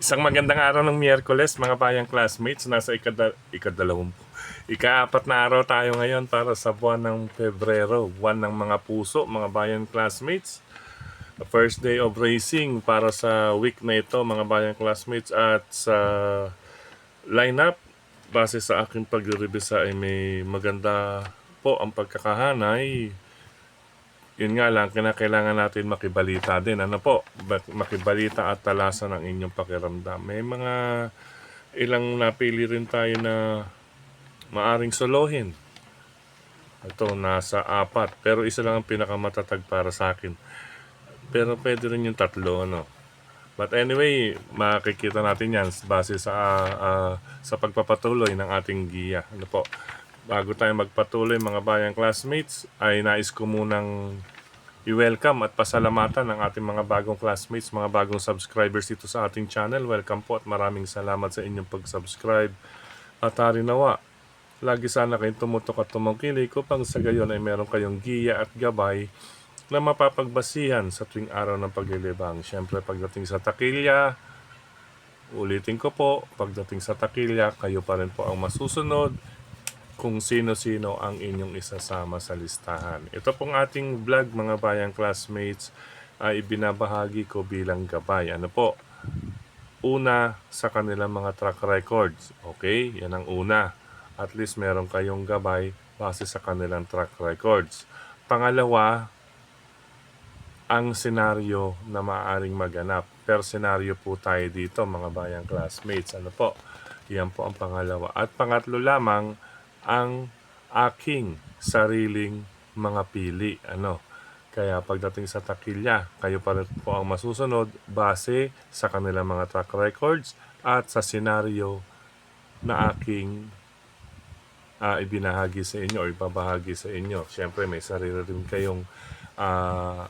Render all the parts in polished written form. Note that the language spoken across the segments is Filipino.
Isang magandang araw ng Miyerkules, mga bayang classmates. Nasa ika-4 na araw tayo ngayon para sa buwan ng Pebrero, buwan ng mga puso, mga bayang classmates. The first day of racing para sa week na ito, mga bayang classmates. At sa lineup, base sa aking pag-revisa ay may maganda po ang pagkakahanay. Yun nga lang, kinakailangan natin makibalita din. Ano po? Makibalita at talasan ang inyong pakiramdam. May mga ilang napili rin tayo na maaring solohin. Ito, nasa 4. Pero isa lang ang pinakamatatag para sa akin. Pero pwede rin yung 3, ano. But anyway, makikita natin yan base sa pagpapatuloy ng ating giya. Ano po? Bago tayo magpatuloy, mga bayang classmates, ay nais ko munang i-welcome at pasalamatan ang ating mga bagong classmates, mga bagong subscribers dito sa ating channel. Welcome po at maraming salamat sa inyong pag-subscribe. At harinawa, lagi sana kayong tumutok at tumangkilik upang sa gayon ay meron kayong giya at gabay na mapapagbasihan sa tuwing araw ng paglilibang. Siyempre, pagdating sa takilya, ulitin ko po, pagdating sa takilya, kayo pa rin po ang masusunod kung sino-sino ang inyong isasama sa listahan. Ito pong ating vlog, mga bayang classmates, ay ibinabahagi ko bilang gabay. Ano po? Una, sa kanilang mga track records. Okay? Yan ang una. At least meron kayong gabay base sa kanilang track records. Pangalawa, ang senaryo na maaaring maganap. Per senaryo po tayo dito, mga bayang classmates. Ano po? Yan po ang pangalawa. At pangatlo lamang, ang aking sariling mga pili. Ano? Kaya pagdating sa takilya, kayo pa rin po ang masusunod base sa kanilang mga track records at sa senaryo na aking ibinahagi sa inyo o ibabahagi sa inyo. Siyempre, may sarili rin kayong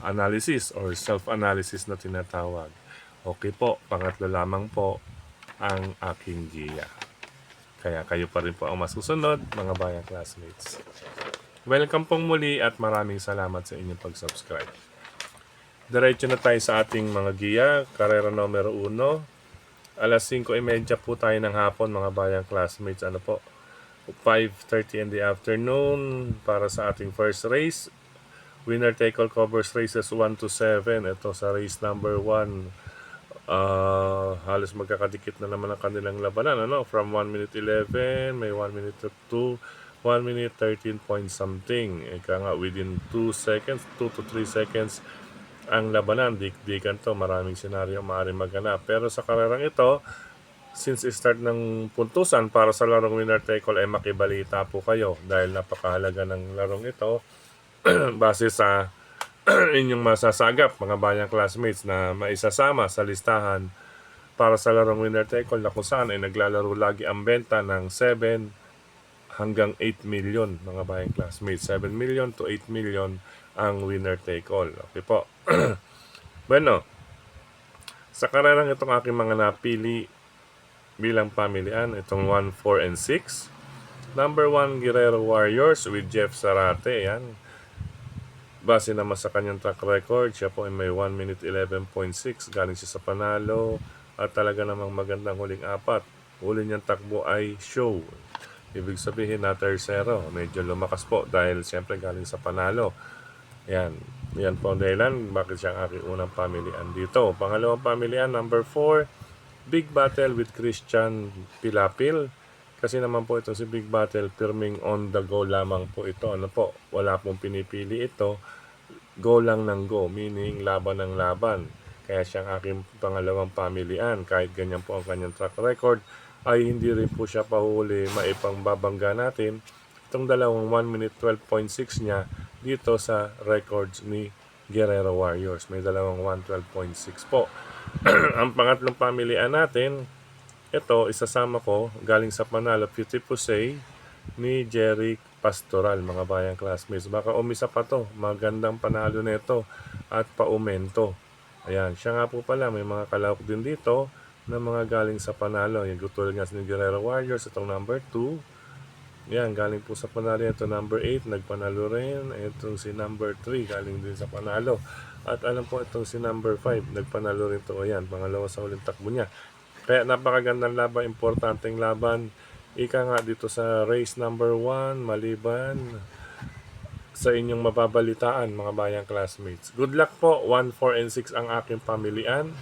analysis or self-analysis na tinatawag. Okay po, pangatlo lamang po ang aking giya. Kaya kayo pa rin po ang masusunod, mga bayang classmates. Welcome pong muli at maraming salamat sa inyong pag-subscribe. Diretso na tayo sa ating mga giya. Karera numero 1. Alas 5:30 po tayo ng hapon, mga bayang classmates. Ano po? 5:30 in the afternoon para sa ating first race. Winner take all covers races 1 to 7. Ito sa race number 1. Halos magkakadikit na naman ang kanilang labanan, ano? From 1 minute 11, may 1 minute 2, 1 minute 13 point something. Ika nga, within 2 seconds, 2 to 3 seconds ang labanan. Dikdikan to, maraming senaryo maaaring maganap. Pero sa karerang ito, since start ng puntusan para sa larong winner take all, ay makibalita po kayo dahil napakahalaga ng larong ito base sa inyong masasagap, mga bayang classmates, na maisasama sa listahan para sa larong winner take all na kung saan ay naglalaro lagi ang benta ng 7 hanggang 8 million, mga bayang classmates. 7 million to 8 million ang winner take all. Okay po. Bueno, sa karerang itong aking mga napili bilang pamilian, itong 1, 4, and 6. Number 1, Guerrero Warriors with Jeff Zarate. Yan. Base naman sa kanyang track record, siya po ay may 1 minute 11.6. Galing siya sa panalo at talaga namang magandang huling 4. Huli niyang takbo ay show. Ibig sabihin na tercero. Medyo lumakas po dahil siyempre galing sa panalo. Yan. Yan po ang dahilan bakit siya ang aking unang pamilian dito. Pangalawang pamilian, number 4, Big Battle with Christian Pilapil. Kasi naman po ito si Big Battle, firming on the go lamang po ito. Ano po? Wala pong pinipili ito. Go lang ng go, meaning laban ng laban. Kaya siyang aking pangalawang pamilian. Kahit ganyan po ang kanyang track record, ay hindi rin po siya pahuli maipangbabangga natin. Itong dalawang 1 minute 12.6 niya dito sa records ni Guerrero Warriors. May dalawang 112.6 po. Ang pangatlong pamilian natin, ito, isasama ko, galing sa panalo, Putipusay ni Jerry Pastoral, mga bayang classmates. Baka umisa pa to, magandang panalo nito at paumento. Ayan, siya nga po pala, may mga kalahok din dito na mga galing sa panalo. Yung tutulad nga ni Guerrero Warriors, itong number 2. Yan, galing po sa panalo. Ito number 8, nagpanalo rin. Itong si number 3, galing din sa panalo. At alam po, itong si number 5, nagpanalo rin ito. Ayan, pangalawa sa uling takbo niya. Kaya napakagandang laban, importanteng laban. Ika nga dito sa race number 1, maliban sa inyong mababalitaan mga bayang classmates. Good luck po, 1, 4, and 6 ang aking pamilian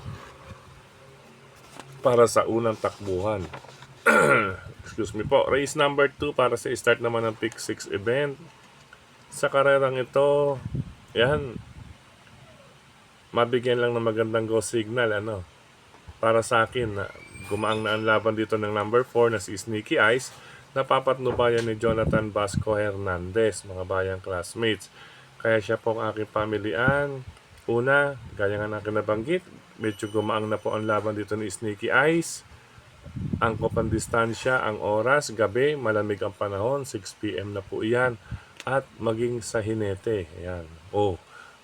para sa unang takbuhan. Excuse me po. Race number 2 para sa start naman ng Pick 6 event. Sa karerang ito, yan, mabigyan lang ng magandang go signal, para sa akin na gumaang na ang laban dito ng number 4 na si Sneaky Eyes, napapatnubayan ni Jonathan Vasco Hernandez, mga bayang classmates. Kaya siya po ang aking pamilian. Una, gaya nga na nabanggit, medyo gumaang na po ang laban dito ni Sneaky Eyes. Ang kopang distansya, ang oras, gabi, malamig ang panahon, 6 p.m. na po iyan. At maging sa hinete, ayan.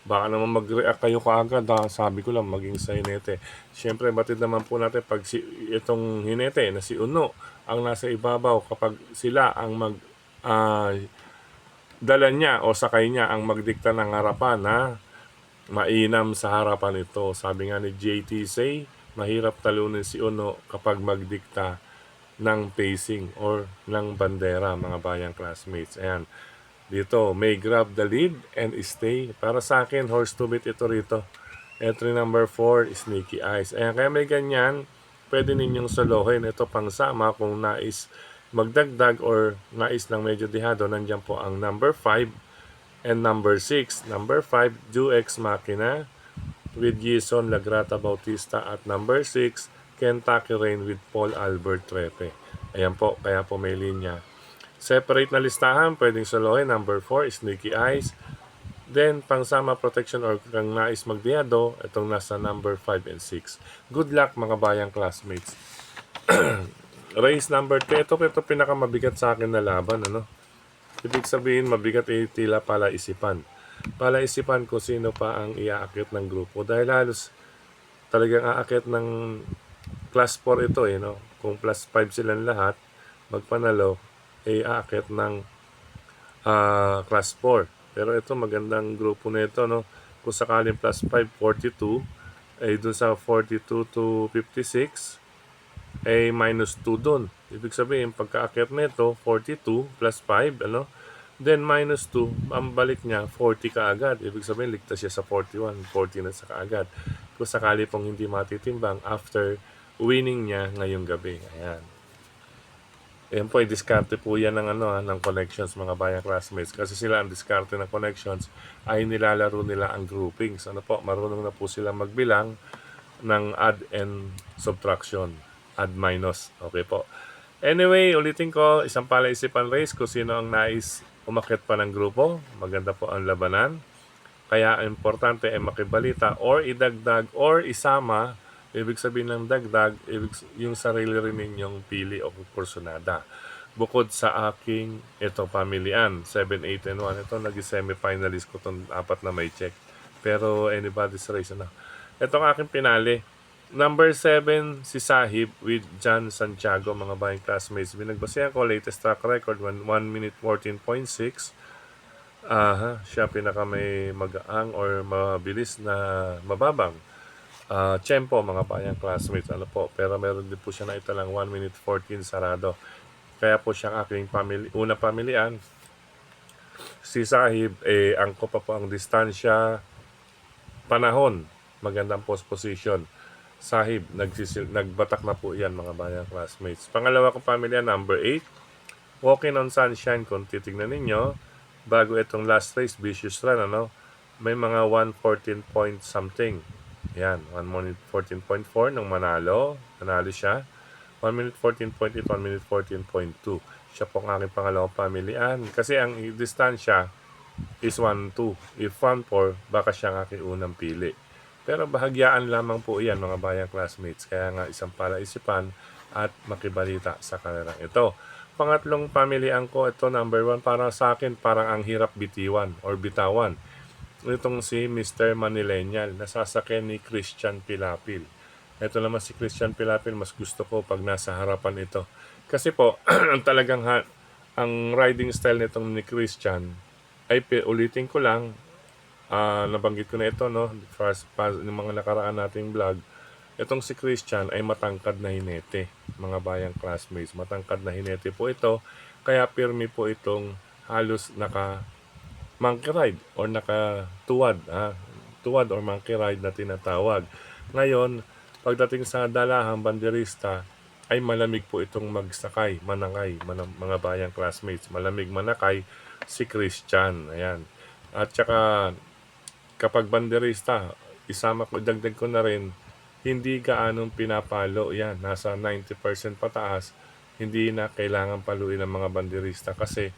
Baka naman mag-react kayo kaagad, sabi ko lang maging sa hinete. Siyempre, batid naman po natin pag itong hinete na si Uno ang nasa ibabaw, kapag sila ang dala niya o sakay niya ang magdikta ng harapan na mainam sa harapan ito. Sabi nga ni JT Say, mahirap talunin si Uno kapag magdikta ng pacing or ng bandera, mga bayang classmates. Ayan. Dito, may grab the lead and stay. Para sa akin, horse to beat ito rito. Entry number 4, Sneaky Eyes. Ayan, kaya may ganyan, pwede ninyong solohin. Ito pang sama kung nais magdagdag or nais lang medyo dihado. Nandiyan po ang number 5 and number 6. Number 5, Duex Machina with Jason Lagrata Bautista at number 6, Kentucky Rain with Paul Albert Trepe. Ayan po, kaya po may linya. Separate na listahan, pwedeng solohin. Number 4, Sneaky Eyes. Then, pangsama protection or kang nais magdiado, itong nasa number 5 and 6. Good luck mga bayang classmates. Race number 2, ito pinakamabigat sa akin na laban. Ibig sabihin, mabigat tila palaisipan. Palaisipan ko sino pa ang iaakit ng grupo. Dahil halos talagang aakit ng class 4 ito. Kung plus 5 silang lahat, magpanalo, aakit ng class 4. Pero ito magandang grupo na ito, kung sakaling plus 5, 42, ay dun sa 42 to 56, ay minus 2 dun. Ibig sabihin, pagka-akyat nito, 42 plus 5, then minus 2, ang balik niya, 40 kaagad. Ibig sabihin, ligtas siya sa 41, 40 na sa kaagad. Kung sakali pong hindi matitimbang after winning niya ngayong gabi. Ayan. Ayan po, i-discarte po yan ng connections, mga bayang classmates. Kasi sila ang discarte ng connections ay nilalaro nila ang groupings. Marunong na po sila magbilang ng add and subtraction, add minus. Okay po. Anyway, ulitin ko, isang palaisipan race kung sino ang nais umakyat pa ng grupo. Maganda po ang labanan. Kaya importante ay makibalita or idagdag or isama. Ibig sabihin ng dagdag, yung sarili rin ninyong pili o kursunada. Bukod sa aking itong pamilian, 7, 8, and 1. Ito, nag-semi-finalist ko itong 4 na may check. Pero anybody's race na. Ito ang aking pinali. Number 7, si Sahib with John Santiago, mga bayang classmates. Binagbasehan ko, latest track record, 1 minute 14.6. Siya pinaka may magaang or mabilis na mababang tempo, mga bayang classmates. Pero meron din po siya na italang 1 minute 14 sarado. Kaya po siya aking unang pamilian. Si Sahib, angko pa po ang distansya, panahon, magandang post position. Sahib, nagbatak na po yan, mga bayang classmates. Pangalawa kong pamilya, number 8, Walking on Sunshine. Kung titignan ninyo, bago itong last race, Vicious Run, may mga 114 point something. Yan, 1 minute 14.4 nung nanalo siya. 1 minute 14.8, 1 minute 14.2. Siya po ang aking pangalawang pamilian. Kasi ang distansya is 1-2. If 1-4, baka siya ang aking unang pili. Pero bahagyaan lamang po iyan, mga bayang classmates. Kaya nga isang palaisipan at makibalita sa kalerang ito. Pangatlong pamilian ko, ito number 1, para sa akin, parang ang hirap bitiwan or bitawan. Itong si Mr. Manilenial, nasasakyan ni Christian Pilapil. Ito naman si Christian Pilapil, mas gusto ko pag nasa harapan ito. Kasi po, talagang ang riding style nitong ni Christian, ay ulitin ko lang, nabanggit ko na ito, yung mga nakaraan nating vlog, Itong si Christian ay matangkad na hinete, mga bayang classmates. Matangkad na hinete po ito, kaya pirmi po itong halos monkey ride or nakatuwad, tuwad or monkey ride na tinatawag. Ngayon, pagdating sa dalahang banderista, ay malamig po itong magsakay, manangay, mga bayang classmates. Malamig manakay si Christian. Ayan. At saka, kapag banderista, dagdag ko na rin, hindi gaanong pinapalo. Yan, nasa 90% pataas. Hindi na kailangan paluin ng mga banderista kasi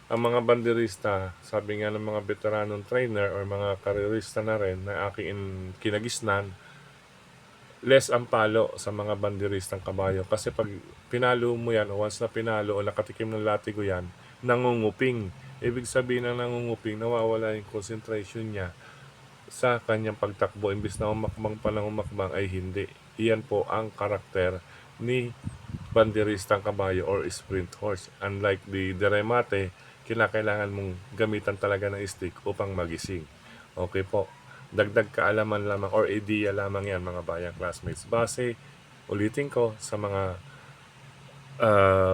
ang mga banderista, sabi nga ng mga veteranong trainer or mga karerista na rin na aking kinagisnan, less ang palo sa mga banderistang kabayo. Kasi pag pinalo mo yan, o once na pinalo o nakatikim ng latigo yan, nangunguping. Ibig sabihin ng nangunguping, nawawala yung concentration niya sa kanyang pagtakbo. Imbis na umakbang pa ng umakbang ay hindi. Iyan po ang karakter ni banderistang kabayo or sprint horse. Unlike the remate, kinakailangan mong gamitan talaga ng stick upang magising. Okay po. Dagdag kaalaman lamang or idea lamang yan mga bayang classmates. Base, ulitin ko, sa mga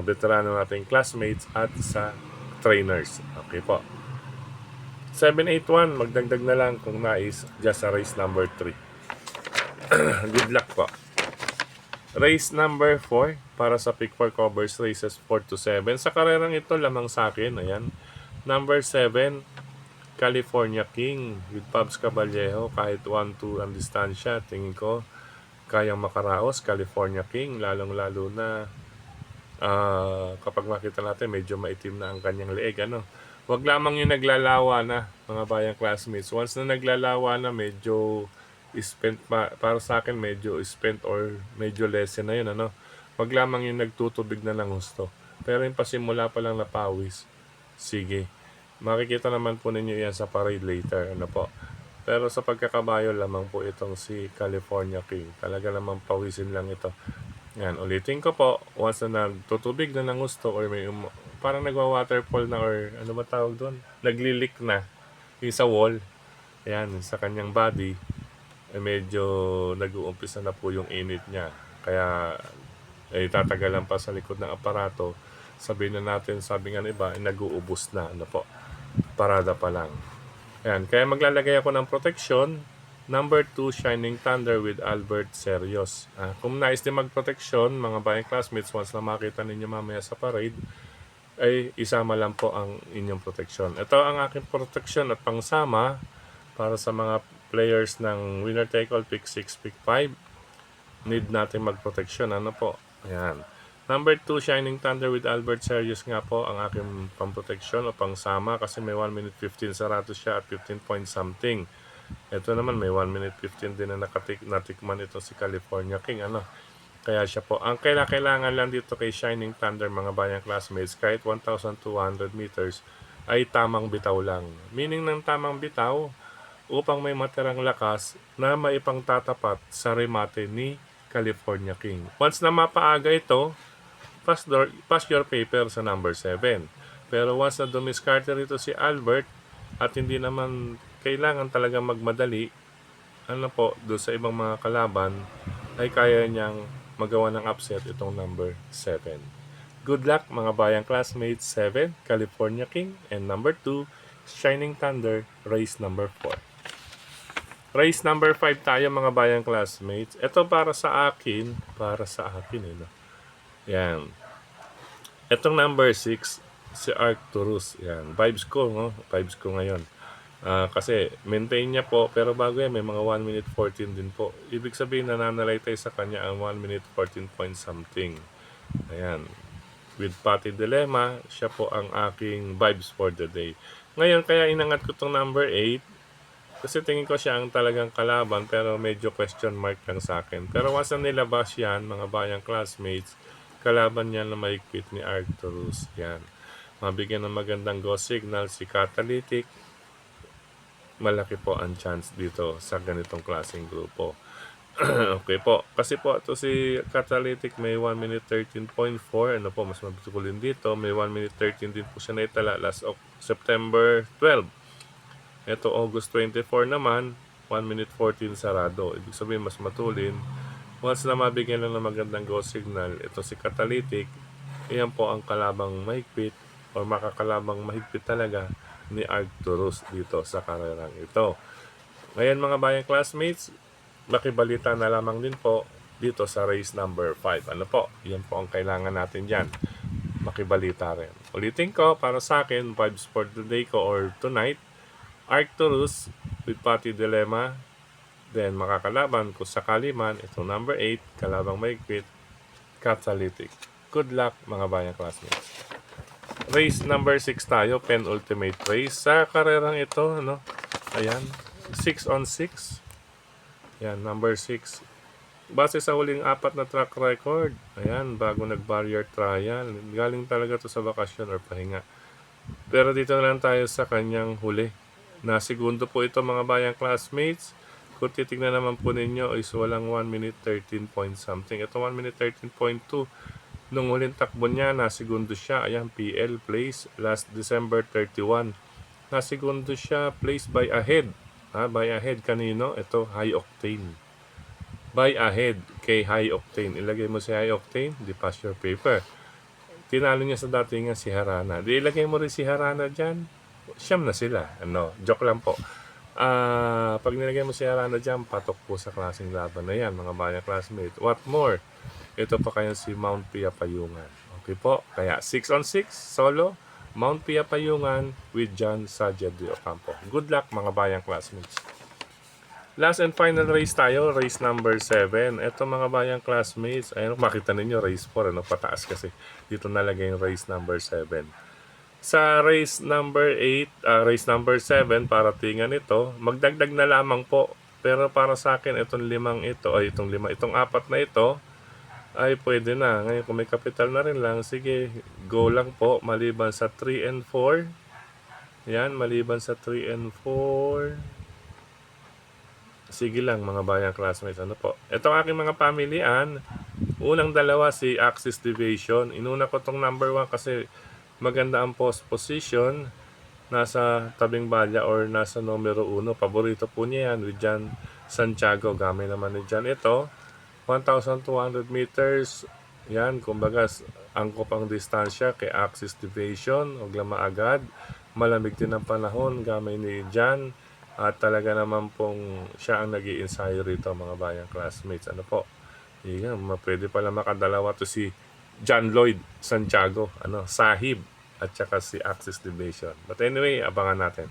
veterano nating classmates at sa trainers. Okay po. 781, magdagdag na lang kung nais just sa race number 3. Good luck po. Race number 4 para sa Pick 4 Covers races 4 to 7. Sa karerang ito lamang sa akin, ayan. Number 7, California King with Pabs Caballejo. Kahit 1-2 ang distansya, tingin ko kayang makaraos. California King, lalong-lalo na kapag makita natin medyo maitim na ang kanyang leeg. Wag lamang yung naglalawa na, mga bayang classmates. Once na naglalawa na, medyo spent para sa akin, medyo spent or medyo lesson na yun. Wag lamang yung nagtutubig na ng gusto. Pero yung pasimula pa lang na pawis, sige. Makikita naman po ninyo yan sa parade later. Pero sa pagkakabayo lamang po itong si California King. Talaga namang pawisin lang ito. Yan, ulitin ko po. Once na nagtutubig na ng gusto or may parang nagwa-waterfall na or ano ba tawag doon? Naglilik na yung sa wall. Yan, sa kanyang body. Medyo nag-uumpisa na po yung init niya. Kaya tatagalan pa sa likod ng aparato. Sabihin na natin, sabi nga ng iba, nag-uubos na. Parada pa lang. Ayan, kaya maglalagay ako ng protection. Number 2, Shining Thunder with Albert Serios. Kung nais din magproteksyon, mga bayang classmates, once na makita ninyo mamaya sa parade, ay isama lang po ang inyong protection. Ito ang aking protection at pangsama para sa mga players ng winner take all pick 6, pick 5. Need natin magproteksyon. Ayan. Number 2, Shining Thunder with Albert Serios nga po ang aking pamproteksyon o pangsama kasi may 1 minute 15 sarado siya at 15 point something. Ito naman may 1 minute 15 din na natikman ito si California King. Kaya siya po. Ang kailangan lang dito kay Shining Thunder, mga bayang classmates, kahit 1,200 meters ay tamang bitaw lang. Meaning ng tamang bitaw upang may matirang lakas na maipangtatapat sa remate ni California King. Once na mapaaga ito, pass your paper sa number 7. Pero once na dumiskarte rito si Albert at hindi naman kailangan talaga magmadali, doon sa ibang mga kalaban, ay kaya niyang magawa ng upset itong number 7. Good luck mga bayang classmates. 7, California King, and number 2, Shining Thunder, race number 4. Race number 5 tayo mga bayang classmates. Ito para sa akin. Yan. Itong number 6, si Arcturus. Yan. Vibes ko ngayon. Kasi maintain niya po, pero bago yan may mga 1 minute 14 din po. Ibig sabihin nananalay tayo sa kanya ang 1 minute 14 point something. Ayan. With Patty Dilemma, siya po ang aking vibes for the day. Ngayon kaya inangat ko tong number 8 kasi tingin ko siya ang talagang kalaban, pero medyo question mark lang sa akin. Pero once na nilabas yan, mga bayang classmates, kalaban niya na mahigpit ni Arcturus. Yan. Mabigyan ng magandang go signal si Catalytic. Malaki po ang chance dito sa ganitong klaseng grupo. Okay po. Kasi po ito si Catalytic may 1 minute 13.4. Mas mabitukulin dito. May 1 minute 13 din po siya na itala last September 12. Ito August 24 naman, 1 minute 14 sarado. Ibig sabihin mas matulin Once na mabigyan lang ng magandang go signal, ito si Catalytic, iyan po ang kalabang mahigpit o makakalabang mahigpit talaga ni Arcturus dito sa karerang ito. Ngayon mga bayang classmates, makibalita na lamang din po dito sa race number 5. Ano po? Yan po ang kailangan natin dyan. Makibalita rin. Ulitin ko, para sa akin, vibes for today ko or tonight, Arcturus with Pati Dilemma. Then makakalaban kung sakali man, itong number 8, kalabang mahigpit, Catalytic. Good luck mga bayang classmates. Race number 6 tayo, penultimate race. Sa karerang ito, ano, ayan, 6 on 6. Ayan, number 6. Base sa huling 4 na track record, ayan, bago nag-barrier trial, galing talaga to sa bakasyon or pahinga. Pero dito na lang tayo sa kanyang huli. Na segundo po ito mga bayang classmates. Kung titignan naman po ninyo is walang 1 minute 13 point something. Ito 1 minute 13.2. Nung huling takbo niya, nasigundo siya. Ayan, PL place last December 31. Nasigundo siya, place by ahead. By ahead kanino? Ito, High Octane. By ahead kay High Octane. Ilagay mo si High Octane, di pass your paper. Tinalo niya sa datingan si Harana. Di ilagay mo rin si Harana dyan. Siyam na sila. Ano, joke lang po. Pag nilagay mo si Harana dyan, patok po sa klaseng laban na yan, mga bayang classmates. What more? Ito pa kayo si Mount Pia Payungan. Okay po? Kaya 6 on 6, solo, Mount Pia Payungan with John Sadia de Ocampo. Good luck mga bayang classmates. Last and final race tayo, race number 7. Ito mga bayang classmates, ayun, makita ninyo race 4, ano, pataas kasi. Dito nalagay yung race number 7. Sa race number 8, race number 7, para tingnan ito, magdagdag na lamang po. Pero para sa akin, itong 5 ito, ay itong 4 na ito, ay pwede na. Ngayon, kung may capital na rin lang, sige, go lang po, maliban sa 3 and 4. Yan, maliban sa 3 and 4. Sige lang mga bayang classmates, ano po. Ito ang aking mga pamilian. Unang dalawa si Axis Division. Inuna ko tong number 1 kasi maganda ang post position. Nasa tabing balya or nasa numero 1. Paborito po niya yan with John Santiago. Gamay naman ni John ito. 1,200 meters. Yan, kumbaga, angkop ang distansya kay Axis Division. Huwag lang maagad. Malamig din ang panahon. Gamay ni John. At talaga naman pong siya ang nag-i-ensayo rito mga bayang classmates. Ano po? Yan, pwede pala makadalawa to si John Lloyd Santiago, Sahib, at saka si Axis Division. But anyway, abangan natin.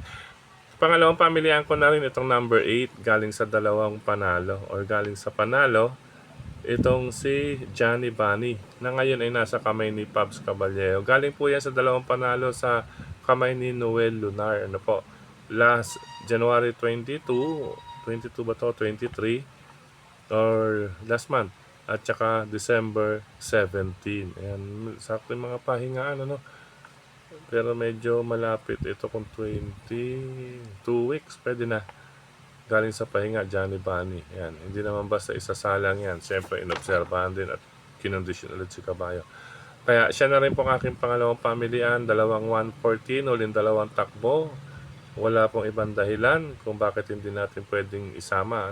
Pangalawang pamilihan ko na rin itong number 8, galing sa dalawang panalo or galing sa panalo, itong si Johnny Bunny na ngayon ay nasa kamay ni Pabs Caballero. Galing po yan sa dalawang panalo sa kamay ni Noel Lunar. Ano po? Last January 22 ba to? 23 or last month. At saka December 17. Ayan, sakto yung mga pahingaan, Pero medyo malapit. Ito kung 2 weeks, pwede na. Galing sa pahinga, Johnny Bunny. Ayan, hindi naman basta isasalang yan. Siyempre, inobserbahan din at kinondisyon ulit si Kabayo. Kaya siya na rin po ang aking pangalawang pamilihan. Dalawang 114, uling dalawang takbo. Wala pong ibang dahilan kung bakit hindi natin pwedeng isama.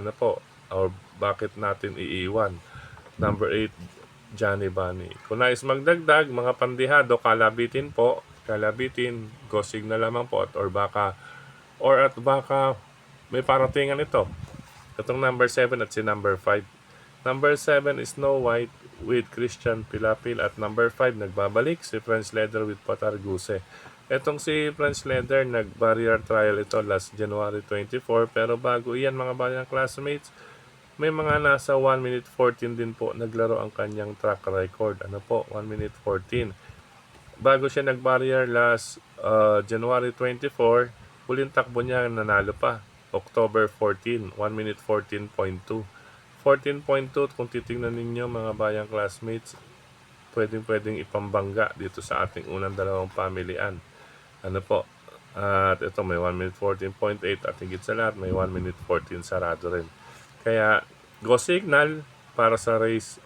Or bakit natin iiwan. Number 8, Johnny Bunny. Kung nais magdagdag, mga pandihado, kalabitin po. Kalabitin, go signal lamang po. Or baka may paratingan ito. Itong number 7 at si number 5. Number 7 is Snow White with Christian Pilapil. At number 5, nagbabalik si French Leather with Patarguse. Etong si French Leather, nag-barrier trial ito last January 24. Pero bago iyan mga bayang classmates, may mga nasa 1 minute 14 din po naglaro ang kanyang track record. 1 minute 14. Bago siya nag-barrier last January 24, huling takbo niya nanalo pa. October 14, 1 minute 14.2. 14.2, kung titingnan ninyo mga bayang classmates, pwedeng ipambangga dito sa ating unang dalawang pamilian. At ito may 1 minute 14.8 at higit sa lahat may 1 minute 14 sarado rin. Kaya go signal para sa race,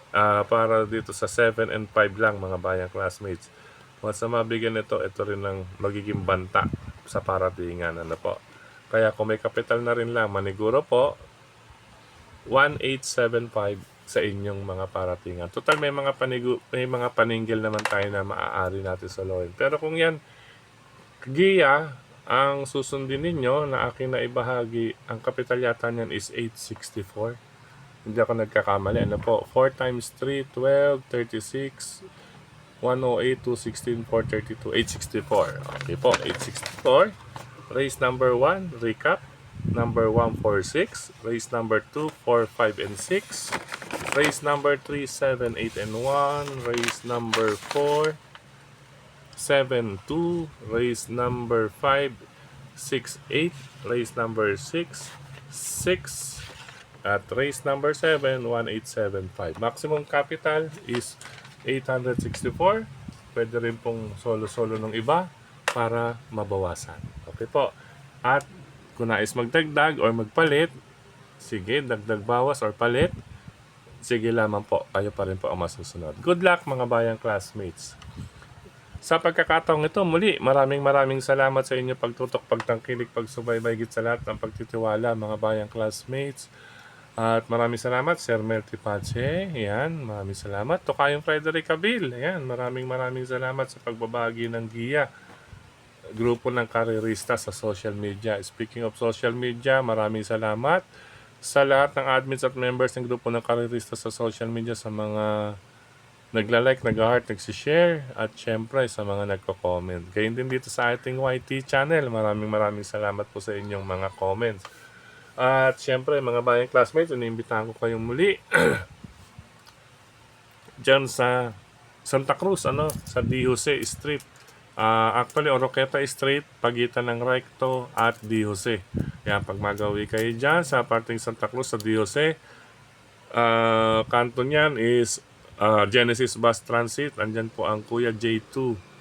para dito sa 7 and 5 lang mga bayang classmates. Once na mabigyan ito rin ang magiging banta sa paratingan. Kaya kung may kapital na rin lang, maniguro po 1875 sa inyong mga paratingan. Total may mga paningil naman tayo na maaari natin solohin. Pero kung yan giya ang susundin ninyo na aking naibahagi, ang kapital yata niyan is 864. Hindi ako nagkakamali. Ano po? 4 times 3, 12, 36, 108, 216, 432, 864. Okay po, 864. Race number 1, recap. Number 146. Race number 2, 4, 5, and 6. Race number 3, 7, 8, and 1. Race number 4, 7, 2. Race number 5, 6, 8. Race number 6, 6. At race number 7, 1875. Maximum capital is 864. Pwede rin pong solo-solo ng iba para mabawasan. Okay po. At kung nais magdagdag or magpalit, sige, dagdag bawas or palit, sige lamang po. Kayo pa rin po ang masusunod. Good luck mga bayang classmates. Sa pagkakataong ito, muli, maraming salamat sa inyo pagtutok, pagtangkilik, pagsubaybay, git sa lahat ng pagtitiwala mga bayang classmates. At maraming salamat, Sir Melty Pache. Ayan, maraming salamat. Tokayong Frederick Abil. Ayan, maraming salamat sa pagbabagi ng GIA. Grupo ng karerista sa social media. Speaking of social media, maraming salamat sa lahat ng admins at members ng grupo ng karerista sa social media, sa mga nagla-like, nag-heart, nagsishare, at syempre sa mga nagko-comment. Gayun din dito sa ating YT channel. Maraming salamat po sa inyong mga comments. At syempre mga bayang classmates, iniimbitahan ko kayong muli dyan sa Santa Cruz, sa D. Jose Street. Actually, Oroqueta Street, pagitan ng Recto at D. Jose. Kaya pag magawi kayo dyan sa parting Santa Cruz sa D. Jose, kanto niyan is Genesis Bus Transit. Andyan po ang Kuya J2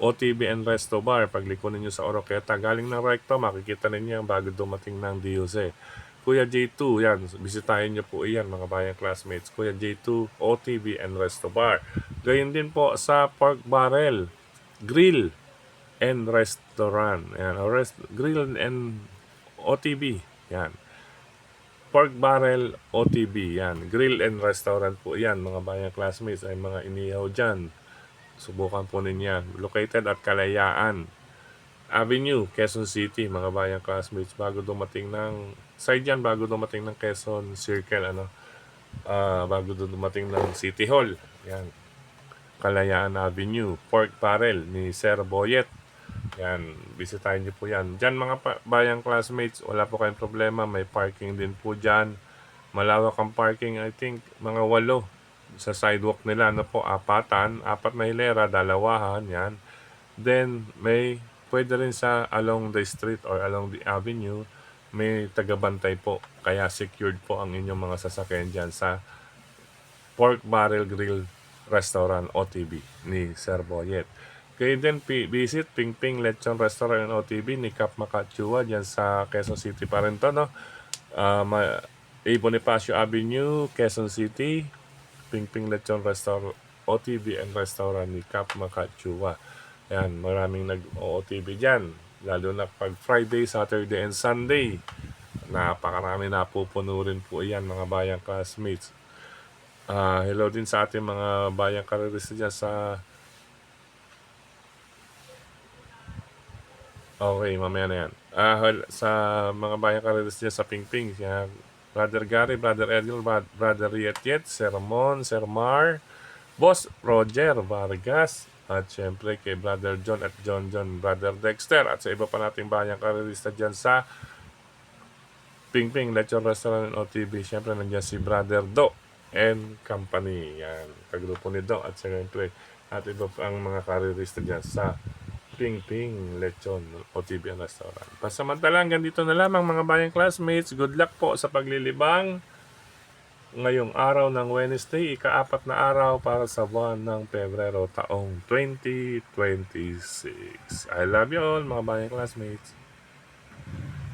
OTB and Resto Bar. Pagliko ninyo sa Oroqueta, galing ng Recto, makikita ninyo bago dumating ng D. Jose. Kuya J2, yan, bisitahin nyo po iyan mga bayang classmates. Kuya J2 OTB and Resto Bar. Gayun din po sa Pork Barrel Grill and Restaurant. Yan, Grill and OTB. Yan. Pork Barrel OTB. Yan. Grill and Restaurant po yan mga bayang classmates. Ay mga inihaw dyan. Subukan po ninyo. Located at Kalayaan Avenue, Quezon City, mga bayang classmates. Bago dumating ng side yan, bago dumating ng Quezon Circle, bago dumating ng City Hall. Yan. Kalayaan Avenue, Pork Barrel ni Sir Boyet. Yan, bisitahin niyo po yan. Diyan mga bayang classmates, wala po kayong problema. May parking din po dyan. Malawak ang parking, I think mga 8 sa sidewalk nila, apat na hilera, dalawahan, yan. Then, may pwede rin sa along the street or along the avenue, may tagabantay po. Kaya secured po ang inyong mga sasakyan dyan sa Pork Barrel Grill Restaurant OTB ni Sir Boyet. Kaya din visit Ping Lechon Restaurant and OTB ni Cap Makachua dyan sa Quezon City pa rin to, Bonifacio Avenue, Quezon City. Ping Lechon Restaurant OTB and Restaurant ni Cap Makachua. Yan, maraming nag-OTB dyan. Lalo na pag Friday, Saturday, and Sunday. Napakarami napupuno rin po yan mga bayang classmates. Hello din sa ating mga bayang karerista dyan sa... Okay, mamaya na yan. Sa mga bayang karerista dyan sa Ping. Yan. Brother Gary, Brother Edil, Brother Riet, Sir Mon, Sir Mar, Boss Roger Vargas, at syempre kay Brother John at John, Brother Dexter, at sa iba pa nating bayang karerista dyan sa Ping Lechon Restaurant OTB. Syempre nandiyan si Brother Do and Company. Yan, kagrupo ni Do at syempre at iba pa ang mga karerista dyan sa Ping Lechon OTB and Restaurant. Pasamantalang ganito na lamang mga bayang classmates. Good luck po sa paglilibang ngayong araw ng Wednesday, ika-4 na araw para sa buwan ng Pebrero taong 2026. I love you all mga bayang classmates.